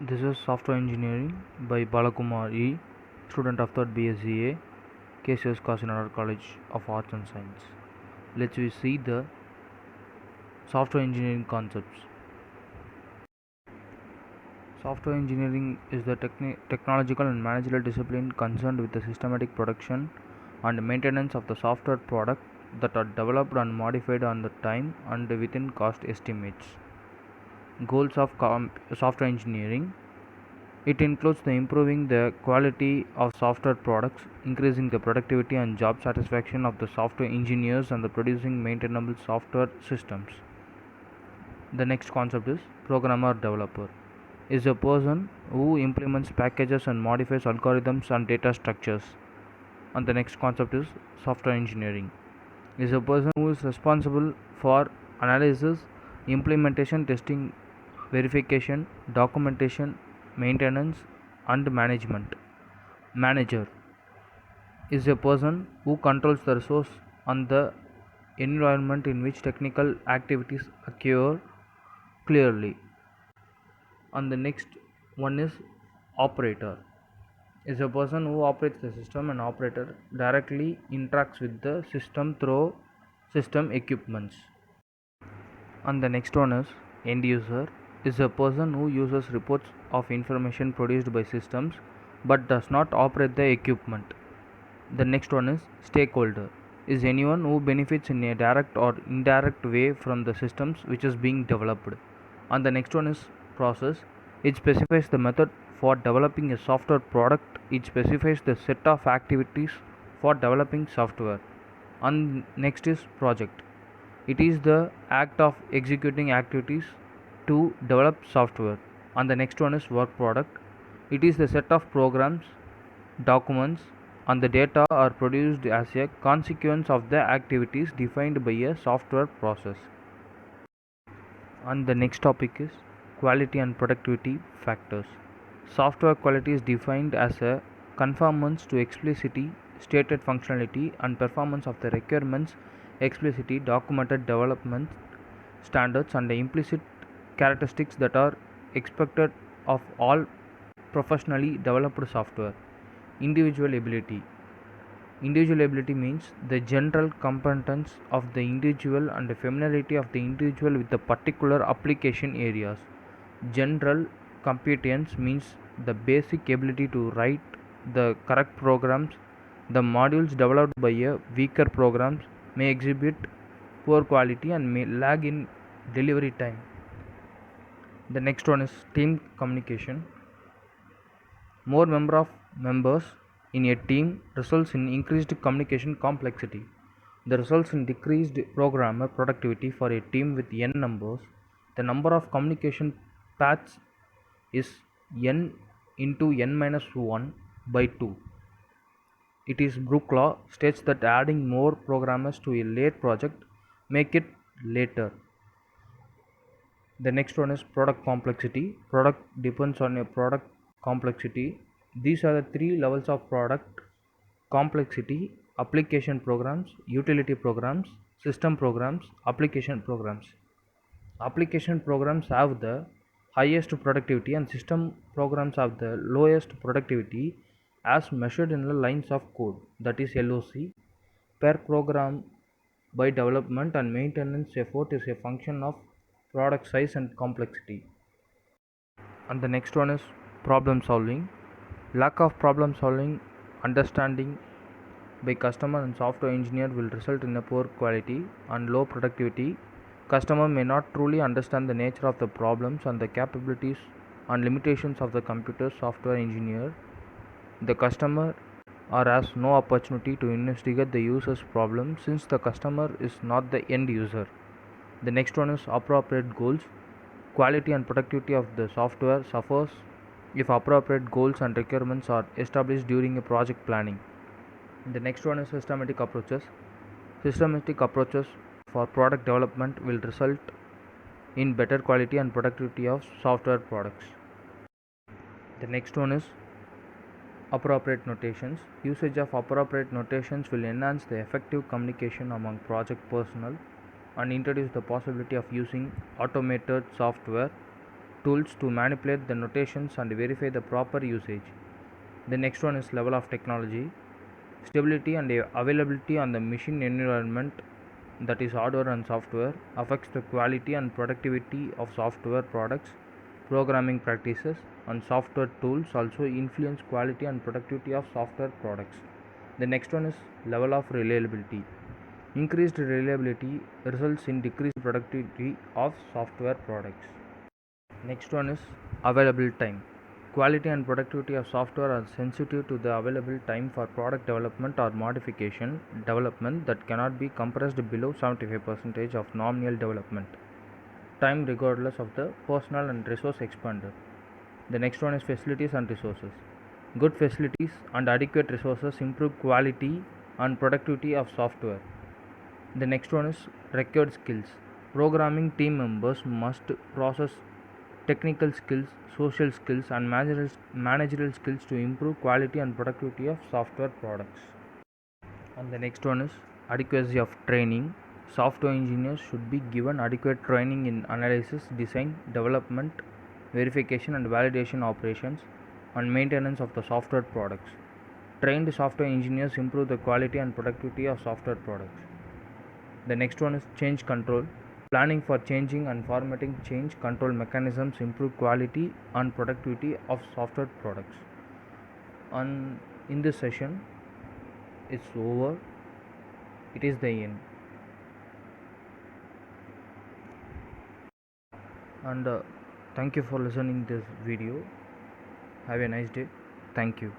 This is Software Engineering by Balakumar E., student of 3rd BSCA, KCS Kasinagar College of Arts and Science. Let's we see the software engineering concepts. Software engineering is the technological and managerial discipline concerned with the systematic production and maintenance of the software product that are developed and modified on the time and within cost estimates. Goals of software engineering: it includes the improving the quality of software products, increasing the productivity and job satisfaction of the software engineers, and the producing maintainable software systems. The next concept is programmer developer. Is a person who implements packages and modifies algorithms and data structures. And the next concept is software engineering. Is a person who is responsible for analysis, implementation, testing, verification, documentation, maintenance, and management. Manager is a person who controls the resource and the environment in which technical activities occur clearly. And the next one is operator. Is a person who operates the system, and operator directly interacts with the system through system equipments. And the next one is end user. Is a person who uses reports of information produced by systems but does not operate the equipment. The next one is stakeholder. Is anyone who benefits in a direct or indirect way from the systems which is being developed. And the next one is process. It specifies the method for developing a software product. It specifies the set of activities for developing software. And next is project. It is the act of executing activities to develop software. And the next one is work product. It is the set of programs, documents, and the data are produced as a consequence of the activities defined by a software process. And the next topic is quality and productivity factors. Software quality is defined as a conformance to explicitly stated functionality and performance of the requirements, explicitly documented development standards, and the implicit characteristics that are expected of all professionally developed software. Individual ability. Individual ability means the general competence of the individual and the familiarity of the individual with the particular application areas. General competence means the basic ability to write the correct programs. The modules developed by a weaker programs may exhibit poor quality and may lag in delivery time. The next one is team communication. More members in a team results in increased communication complexity. The results in decreased programmer productivity for a team with n numbers. The number of communication paths is n into n minus 1 by 2. It is Brook law states that adding more programmers to a late project make it later. The next one is product complexity. Product depends on a product complexity. These are the three levels of product complexity: application programs, utility programs, system programs, application programs. Application programs have the highest productivity and system programs have the lowest productivity as measured in the lines of code, that is LOC, per program by development and maintenance effort is a function of product size and complexity. And the next one is problem solving. Lack of problem solving understanding by customer and software engineer will result in a poor quality and low productivity. Customer may not truly understand the nature of the problems and the capabilities and limitations of the computer software engineer. The customer or has no opportunity to investigate the user's problem since the customer is not the end user. The next one is appropriate goals. Quality and productivity of the software suffers if appropriate goals and requirements are established during a project planning. The next one is systematic approaches. Systematic approaches for product development will result in better quality and productivity of software products. The next one is appropriate notations. Usage of appropriate notations will enhance the effective communication among project personnel and introduce the possibility of using automated software tools to manipulate the notations and verify the proper usage. The next one is level of technology. Stability and availability on the machine environment, that is hardware and software, affects the quality and productivity of software products. Programming practices and software tools also influence quality and productivity of software products. The next one is level of reliability. Increased reliability results in decreased productivity of software products. Next one is available time. Quality and productivity of software are sensitive to the available time for product development or modification development that cannot be compressed below 75% of nominal development time regardless of the personnel and resource expended. The next one is facilities and resources. Good facilities and adequate resources improve quality and productivity of software. The next one is required skills. Programming team members must possess technical skills, social skills, and managerial skills to improve quality and productivity of software products. And the next one is adequacy of training. Software engineers should be given adequate training in analysis, design, development, verification, and validation operations, and maintenance of the software products. Trained software engineers improve the quality and productivity of software products. The next one is change control. Planning for changing and formatting change control mechanisms improve quality and productivity of software products. And in this session, it's over. It is the end. And thank you for listening this video. Have a nice day. Thank you.